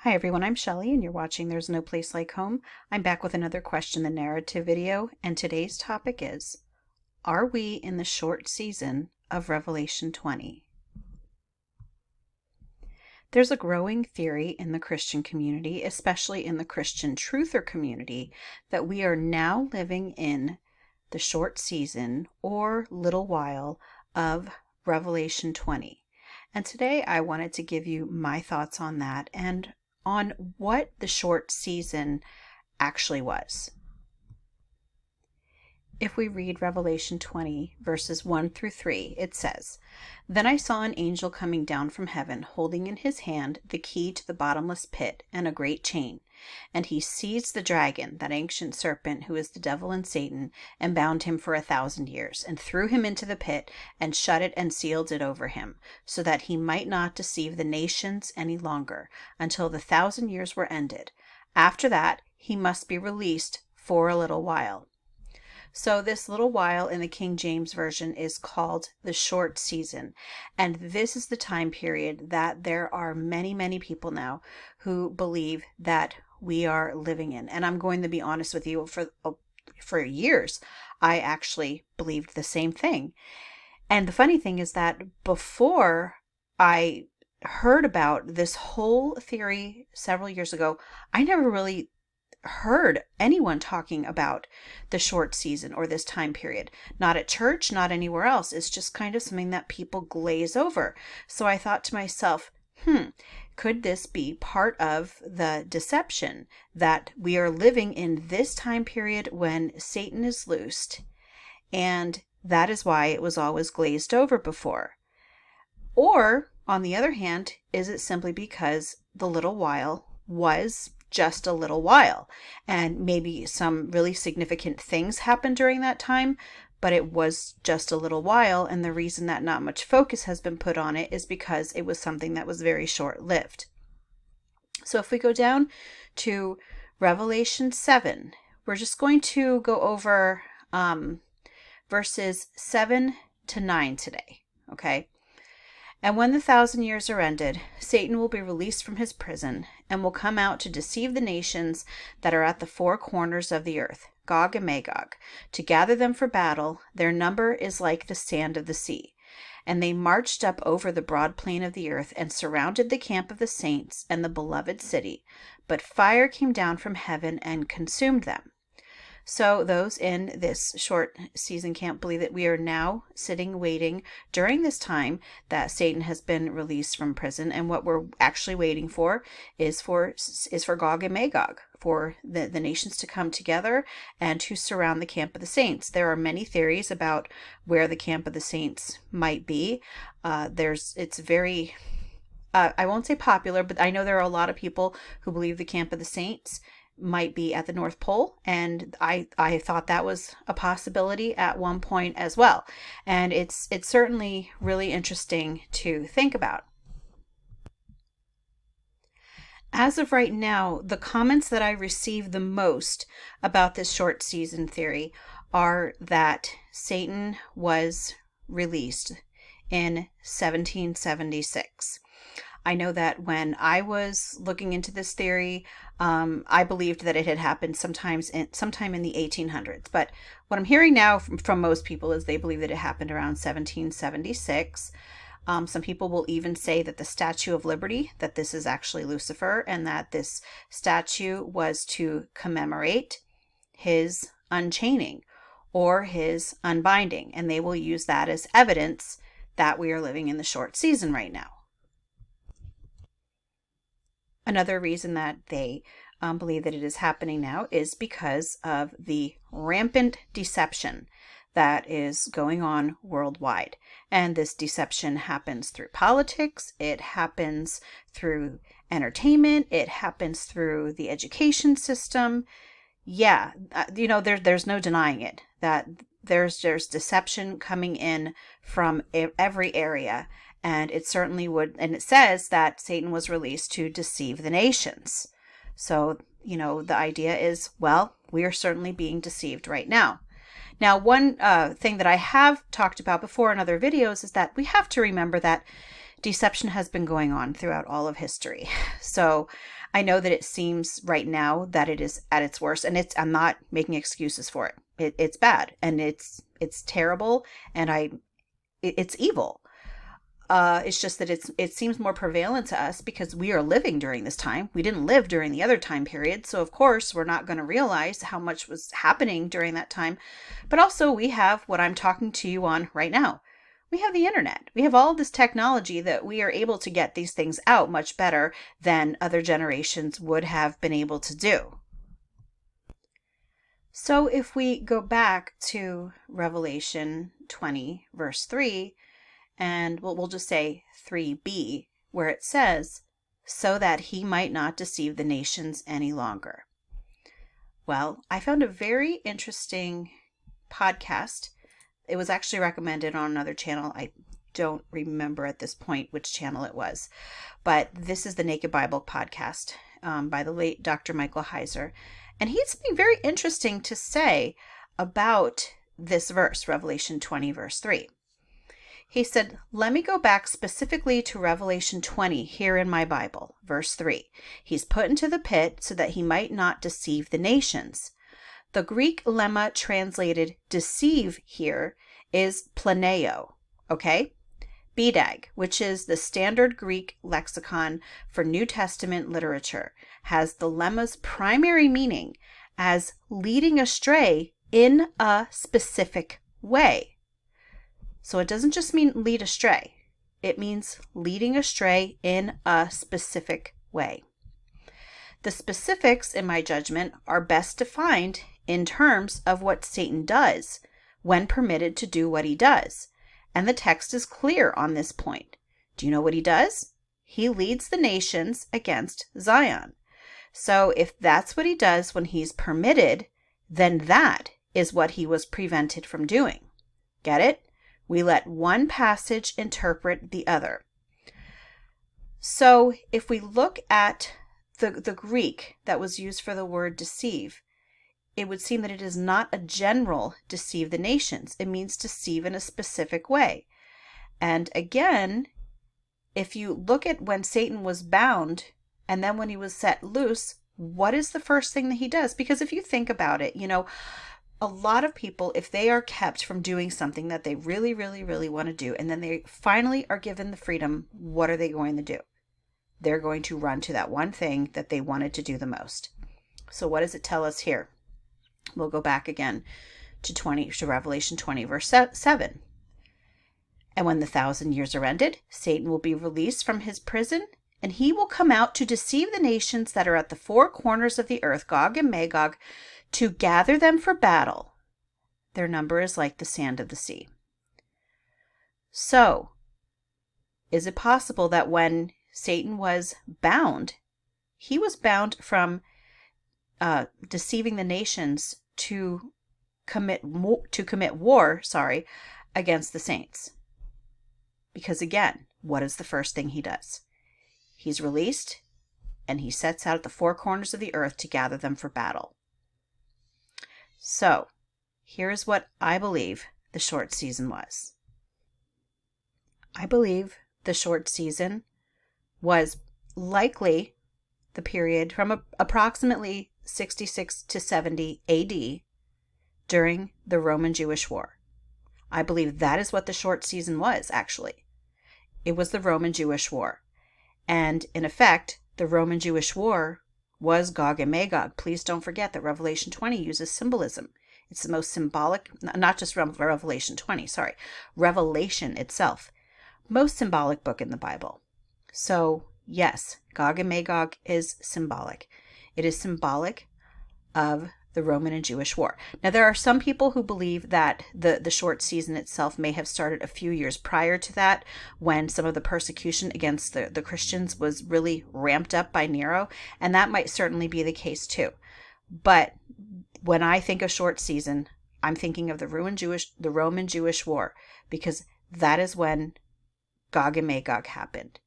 Hi everyone, I'm Shelley and you're watching There's No Place Like Home. I'm back with another Question the Narrative video, and today's topic is, are we in the short season of Revelation 20? There's a growing theory in the Christian community, especially in the Christian truther community, that we are now living in the short season or little while of Revelation 20. And today I wanted to give you my thoughts on that and on what the short season actually was. If we read Revelation 20, verses 1 through 3, it says, "Then I saw an angel coming down from heaven, holding in his hand the key to the bottomless pit and a great chain. And he seized the dragon, that ancient serpent who is the devil and Satan, and bound him for 1,000 years, and threw him into the pit, and shut it and sealed it over him, so that he might not deceive the nations any longer, until the 1,000 years were ended. After that, he must be released for a little while." So this little while in the King James Version is called the short season. And this is the time period that there are many, many people now who believe that we are living in. And I'm going to be honest with you, for years, I actually believed the same thing. And the funny thing is that before I heard about this whole theory several years ago, I never really heard anyone talking about the short season or this time period. Not at church, not anywhere else. It's just kind of something that people glaze over. So I thought to myself, could this be part of the deception that we are living in this time period when Satan is loosed, and that is why it was always glazed over before? Or, on the other hand, is it simply because the little while was just a little while, and maybe some really significant things happened during that time, but it was just a little while, and the reason that not much focus has been put on it is because it was something that was very short-lived. So if we go down to Revelation 7, we're just going to go over verses 7 to 9 today, okay? "And when the 1,000 years are ended, Satan will be released from his prison and will come out to deceive the nations that are at the four corners of the earth, Gog and Magog, to gather them for battle. Their number is like the sand of the sea. And they marched up over the broad plain of the earth and surrounded the camp of the saints and the beloved city. But fire came down from heaven and consumed them." So those in this short season can't believe that we are now sitting waiting during this time that Satan has been released from prison, and what we're actually waiting for is for Gog and Magog, for the nations to come together and to surround the camp of the saints. There are many theories about where the camp of the saints might be. It's very I won't say popular, but I know there are a lot of people who believe the camp of the saints might be at the North Pole, and I thought that was a possibility at one point as well. And it's certainly really interesting to think about. As of right now, the comments that I receive the most about this short season theory are that Satan was released in 1776. I know that when I was looking into this theory, I believed that it had happened sometime in the 1800s. But what I'm hearing now from most people is they believe that it happened around 1776. Some people will even say that the Statue of Liberty, that this is actually Lucifer, and that this statue was to commemorate his unchaining or his unbinding. And they will use that as evidence that we are living in the short season right now. Another reason that they believe that it is happening now is because of the rampant deception that is going on worldwide. And this deception happens through politics, it happens through entertainment, it happens through the education system. Yeah, there's no denying it, that there's deception coming in from every area. And it certainly would, and it says that Satan was released to deceive the nations. So, the idea is, well, we are certainly being deceived right now. Now, one thing that I have talked about before in other videos is that we have to remember that deception has been going on throughout all of history. So I know that it seems right now that it is at its worst, and I'm not making excuses for it. It's bad, and it's terrible, and it's evil. It's just that it seems more prevalent to us because we are living during this time. We didn't live during the other time period, so of course we're not going to realize how much was happening during that time. But also we have what I'm talking to you on right now. We have the internet. We have all of this technology that we are able to get these things out much better than other generations would have been able to do. So if we go back to Revelation 20, verse 3, and we'll just say 3b, where it says, so that he might not deceive the nations any longer. Well, I found a very interesting podcast. It was actually recommended on another channel. I don't remember at this point which channel it was, but this is the Naked Bible podcast by the late Dr. Michael Heiser. And he had something very interesting to say about this verse, Revelation 20, verse 3. He said, let me go back specifically to Revelation 20 here in my Bible, verse 3. He's put into the pit so that he might not deceive the nations. The Greek lemma translated deceive here is planeo, okay? BDAG, which is the standard Greek lexicon for New Testament literature, has the lemma's primary meaning as leading astray in a specific way. So it doesn't just mean lead astray. It means leading astray in a specific way. The specifics, in my judgment, are best defined in terms of what Satan does when permitted to do what he does. And the text is clear on this point. Do you know what he does? He leads the nations against Zion. So if that's what he does when he's permitted, then that is what he was prevented from doing. Get it? We let one passage interpret the other. So if we look at the Greek that was used for the word deceive, it would seem that it is not a general deceive the nations. It means deceive in a specific way. And again, if you look at when Satan was bound and then when he was set loose, what is the first thing that he does? Because if you think about it, a lot of people, if they are kept from doing something that they really, really, really want to do, and then they finally are given the freedom, what are they going to do? They're going to run to that one thing that they wanted to do the most. So what does it tell us here? We'll go back again to Revelation 20, verse 7. And when the 1,000 years are ended, Satan will be released from his prison, and he will come out to deceive the nations that are at the four corners of the earth, Gog and Magog, to gather them for battle. Their number is like the sand of the sea. So, is it possible that when Satan was bound, he was bound from deceiving the nations to commit war against the saints? Because again, what is the first thing he does? He's released, and he sets out at the four corners of the earth to gather them for battle. So, here's what I believe the short season was. I believe the short season was likely the period from approximately 66 to 70 AD during the Roman-Jewish War. I believe that is what the short season was, actually. It was the Roman-Jewish War. And in effect, the Roman-Jewish War was Gog and Magog. Please don't forget that Revelation 20 uses symbolism. It's the most symbolic, not just Revelation 20, Revelation itself. Most symbolic book in the Bible. So, yes, Gog and Magog is symbolic. It is symbolic of the Roman and Jewish War. Now, there are some people who believe that the short season itself may have started a few years prior to that, when some of the persecution against the Christians was really ramped up by Nero, and that might certainly be the case too. But when I think of short season, I'm thinking of the Roman Jewish War, because that is when Gog and Magog happened.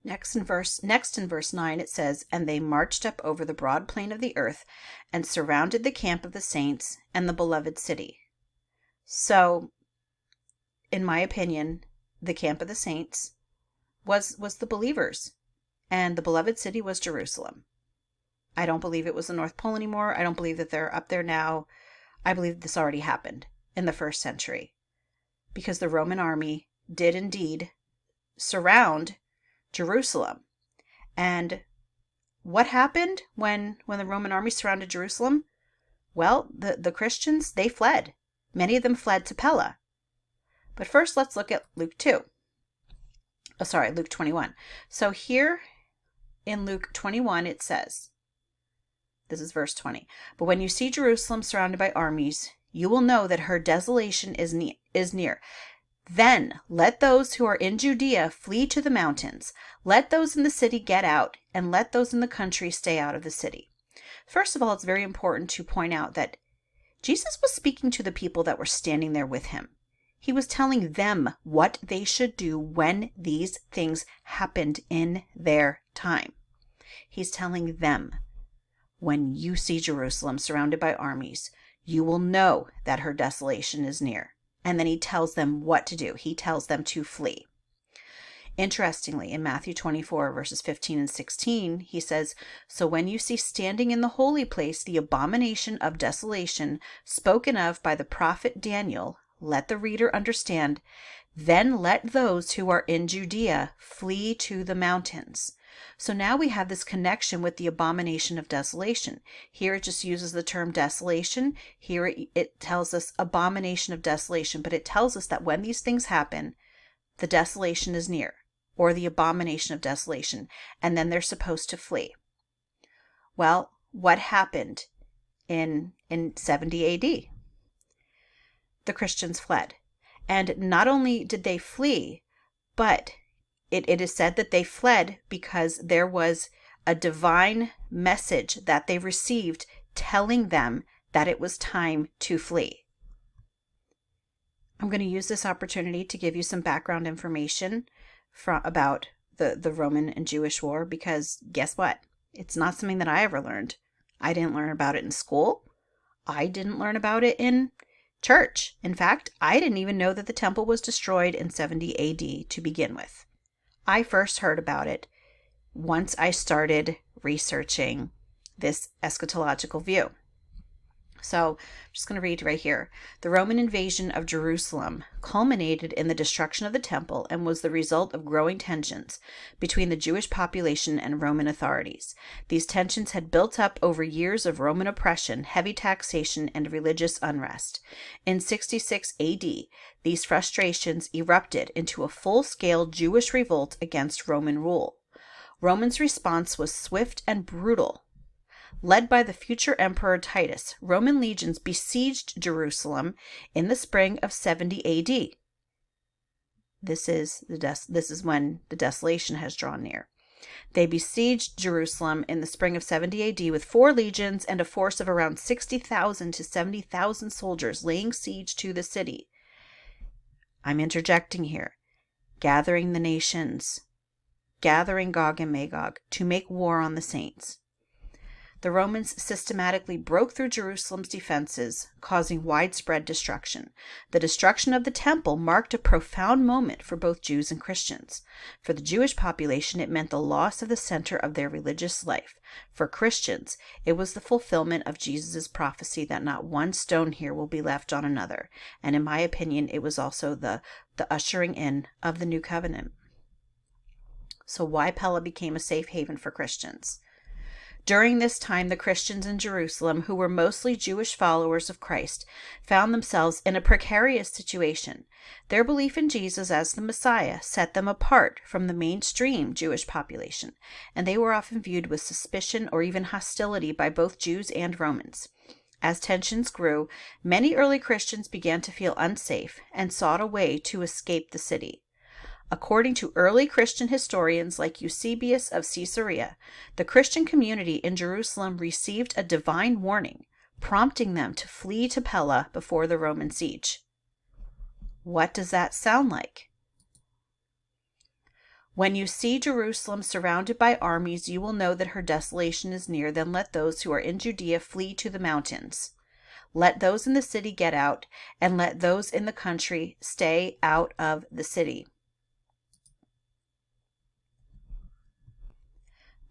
Next in verse 9, it says, and they marched up over the broad plain of the earth and surrounded the camp of the saints and the beloved city. So, in my opinion, the camp of the saints, was the believers, and the beloved city was Jerusalem. I don't believe it was the North Pole anymore. I don't believe that they're up there now. I believe this already happened in the first century, because the Roman army did indeed surround Jerusalem. And what happened when the Roman army surrounded Jerusalem? Well, the Christians, they fled. Many of them fled to Pella. But first, let's look at Luke 21. So here in Luke 21, it says, this is verse 20, "But when you see Jerusalem surrounded by armies, you will know that her desolation is near. Then let those who are in Judea flee to the mountains. Let those in the city get out, and let those in the country stay out of the city." First of all, it's very important to point out that Jesus was speaking to the people that were standing there with him. He was telling them what they should do when these things happened in their time. He's telling them, when you see Jerusalem surrounded by armies, you will know that her desolation is near. And then he tells them what to do. He tells them to flee. Interestingly, in Matthew 24, verses 15 and 16, he says, "So when you see standing in the holy place the abomination of desolation spoken of by the prophet Daniel, let the reader understand, then let those who are in Judea flee to the mountains." So now we have this connection with the abomination of desolation. Here it just uses the term desolation. Here it tells us abomination of desolation, but it tells us that when these things happen, the desolation is near, or the abomination of desolation, and then they're supposed to flee. Well, what happened in 70 AD? The Christians fled. And not only did they flee, but it is said that they fled because there was a divine message that they received telling them that it was time to flee. I'm going to use this opportunity to give you some background information about the Roman and Jewish war, because guess what? It's not something that I ever learned. I didn't learn about it in school. I didn't learn about it in church. In fact, I didn't even know that the temple was destroyed in 70 AD to begin with. I first heard about it once I started researching this eschatological view. So I'm just going to read right here. "The Roman invasion of Jerusalem culminated in the destruction of the temple and was the result of growing tensions between the Jewish population and Roman authorities. These tensions had built up over years of Roman oppression, heavy taxation, and religious unrest. In 66 AD, these frustrations erupted into a full-scale Jewish revolt against Roman rule. Roman's response was swift and brutal. Led by the future Emperor Titus, Roman legions besieged Jerusalem in the spring of 70 AD. This is when the desolation has drawn near. They besieged Jerusalem in the spring of 70 AD with 4 legions and a force of around 60,000 to 70,000 soldiers, laying siege to the city. I'm interjecting here. Gathering the nations, gathering Gog and Magog to make war on the saints. The Romans systematically broke through Jerusalem's defenses, causing widespread destruction. The destruction of the temple marked a profound moment for both Jews and Christians. For the Jewish population, it meant the loss of the center of their religious life. For Christians, it was the fulfillment of Jesus' prophecy that not one stone here will be left on another. And in my opinion, it was also the ushering in of the new covenant. So why Pella became a safe haven for Christians? During this time, the Christians in Jerusalem, who were mostly Jewish followers of Christ, found themselves in a precarious situation. Their belief in Jesus as the Messiah set them apart from the mainstream Jewish population, and they were often viewed with suspicion or even hostility by both Jews and Romans. As tensions grew, many early Christians began to feel unsafe and sought a way to escape the city. According to early Christian historians like Eusebius of Caesarea, the Christian community in Jerusalem received a divine warning, prompting them to flee to Pella before the Roman siege. What does that sound like? "When you see Jerusalem surrounded by armies, you will know that her desolation is near. Then let those who are in Judea flee to the mountains. Let those in the city get out, and let those in the country stay out of the city."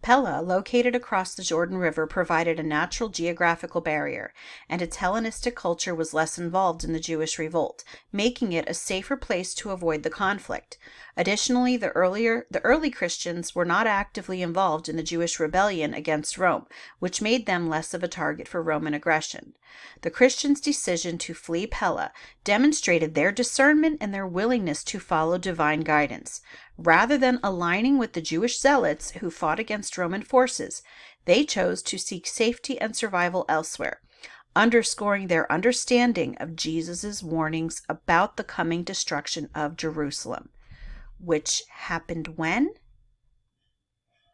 Pella, located across the Jordan River, provided a natural geographical barrier, and its Hellenistic culture was less involved in the Jewish revolt, making it a safer place to avoid the conflict. Additionally, the early Christians were not actively involved in the Jewish rebellion against Rome, which made them less of a target for Roman aggression. The Christians' decision to flee Pella demonstrated their discernment and their willingness to follow divine guidance. Rather than aligning with the Jewish zealots who fought against Roman forces, they chose to seek safety and survival elsewhere, underscoring their understanding of Jesus' warnings about the coming destruction of Jerusalem, which happened when?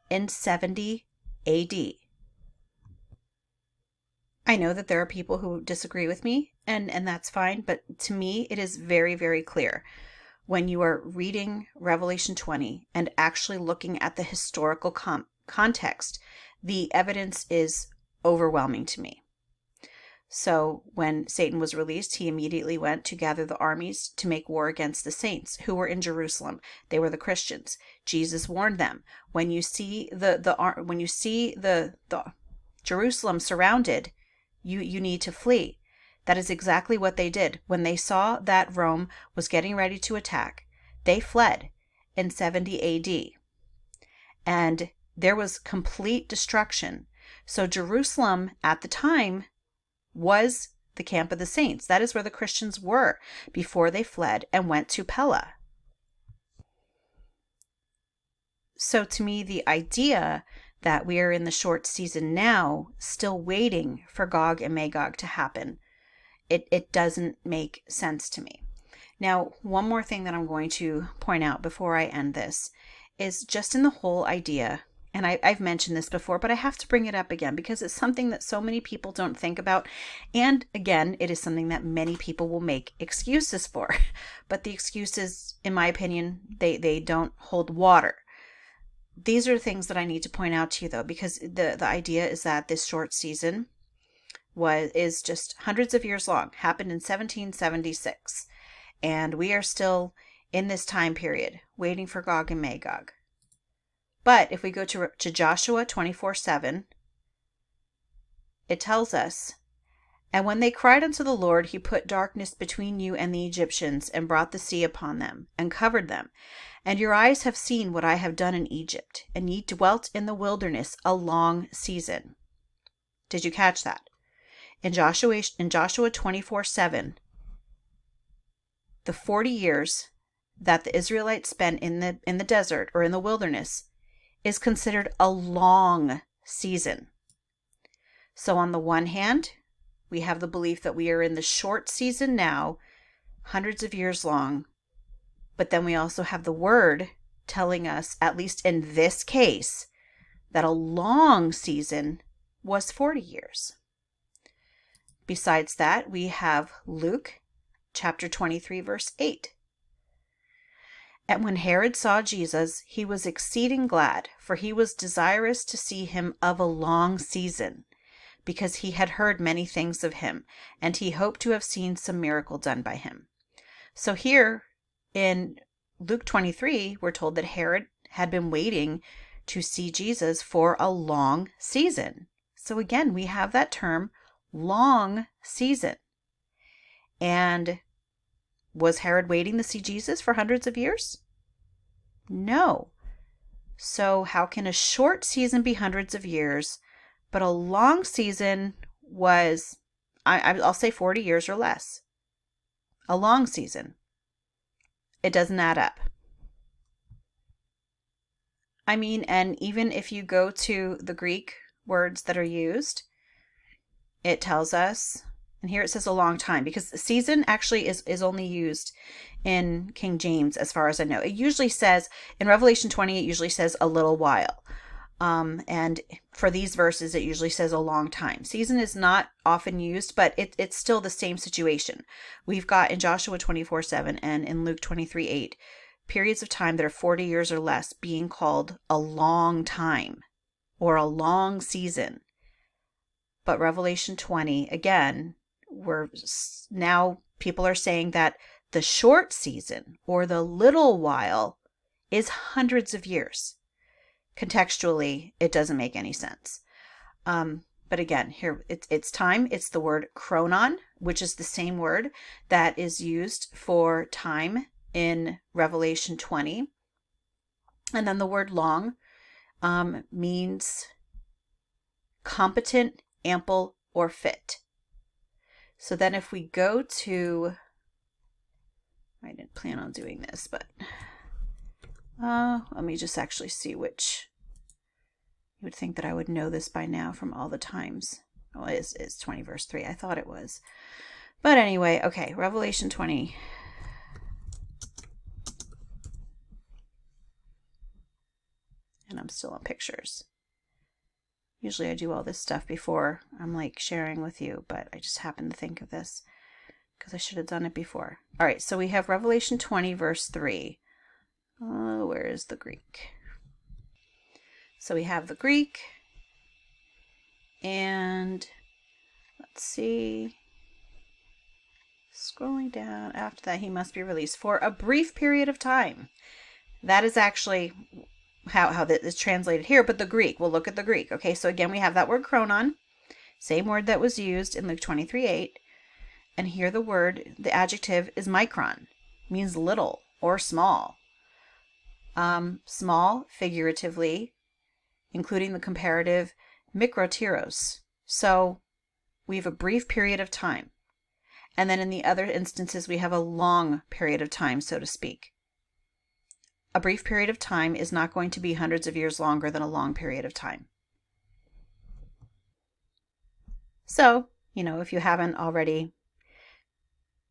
In 70 AD. I know that there are people who disagree with me, and that's fine, but to me it is very, very clear. When you are reading Revelation 20 and actually looking at the historical context, the evidence is overwhelming to me. So when Satan was released, he immediately went to gather the armies to make war against the saints who were in Jerusalem. They were the Christians. Jesus warned them, when you see the Jerusalem surrounded, you need to flee. That is exactly what they did. When they saw that Rome was getting ready to attack, they fled in 70 AD. And there was complete destruction. So Jerusalem at the time was the camp of the saints. That is where the Christians were before they fled and went to Pella. So to me, the idea that we are in the short season now, still waiting for Gog and Magog to happen, it doesn't make sense to me. Now, one more thing that I'm going to point out before I end this is just in the whole idea, and I've mentioned this before, but I have to bring it up again because it's something that so many people don't think about. And again, it is something that many people will make excuses for. But the excuses, in my opinion, they don't hold water. These are things that I need to point out to you, though, because the idea is that this short season is just hundreds of years long, happened in 1776, and we are still in this time period waiting for Gog and Magog. But if we go to Joshua 24:7, it tells us, "And when they cried unto the Lord, he put darkness between you and the Egyptians, and brought the sea upon them, and covered them. And your eyes have seen what I have done in Egypt, and ye dwelt in the wilderness a long season." Did you catch that? In Joshua 24:7, the 40 years that the Israelites spent in the desert or in the wilderness is considered a long season. So on the one hand, we have the belief that we are in the short season now, hundreds of years long, but then we also have the word telling us, at least in this case, that a long season was 40 years. Besides that, we have Luke chapter 23, verse 8. "And when Herod saw Jesus, he was exceeding glad, for he was desirous to see him of a long season, because he had heard many things of him, and he hoped to have seen some miracle done by him." So here in Luke 23, we're told that Herod had been waiting to see Jesus for a long season. So again, we have that term, long season. And was Herod waiting to see Jesus for hundreds of years? No. So how can a short season be hundreds of years, but a long season was, I'll say 40 years or less? A long season. It doesn't add up. I mean, and even if you go to the Greek words that are used, it tells us, and here it says a long time, because season actually is only used in King James as far as I know. It usually says, in Revelation 20, it usually says a little while. And for these verses, it usually says a long time. Season is not often used, but it's still the same situation. We've got in Joshua 24:7 and in Luke 23:8, periods of time that are 40 years or less being called a long time or a long season. But Revelation 20, again, now people are saying that the short season or the little while is hundreds of years. contextually, it doesn't make any sense. But again, here it's time. It's the word chronon, which is the same word that is used for time in Revelation 20. And then the word long means competent, ample, or fit. So then if we go to, I didn't plan on doing this, but let me just actually see which. You would think that I would know this by now from all the times. Well, it is 20 verse 3. I thought it was. But anyway, okay, Revelation 20. And I'm still on pictures. Usually I do all this stuff before I'm like sharing with you, but I just happened to think of this because I should have done it before. All right, so we have Revelation 20 verse 3. Where is the Greek? So we have the Greek, and let's see, scrolling down, after that, he must be released for a brief period of time. That is actually how that is translated here, but the Greek, we'll look at the Greek. Okay, so again, we have that word chronon, same word that was used in Luke 23:8, and here the adjective is micron, means little or small. Small, figuratively, including the comparative mikroteros. So we have a brief period of time. And then in the other instances, we have a long period of time, so to speak. A brief period of time is not going to be hundreds of years longer than a long period of time. So, if you haven't already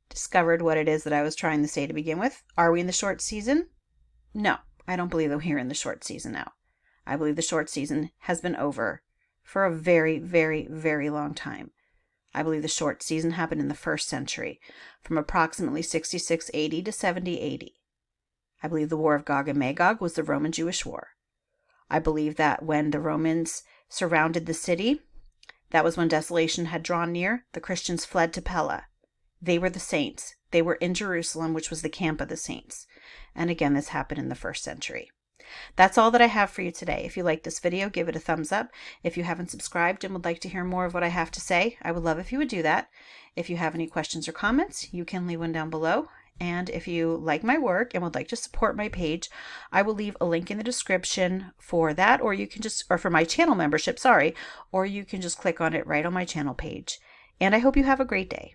discovered what it is that I was trying to say to begin with, are we in the short season? No, I don't believe that we're in the short season now. I believe the short season has been over for a very, very, very long time. I believe the short season happened in the 1st century, from approximately 66 AD to 70 AD. I believe the War of Gog and Magog was the Roman-Jewish War. I believe that when the Romans surrounded the city, that was when desolation had drawn near, the Christians fled to Pella. They were the saints. They were in Jerusalem, which was the camp of the saints. And again, this happened in the 1st century. That's all that I have for you today. If you like this video, give it a thumbs up. If you haven't subscribed and would like to hear more of what I have to say, I would love if you would do that. If you have any questions or comments, you can leave one down below. And if you like my work and would like to support my page, I will leave a link in the description for that, or for my channel membership, or you can just click on it right on my channel page. And I hope you have a great day.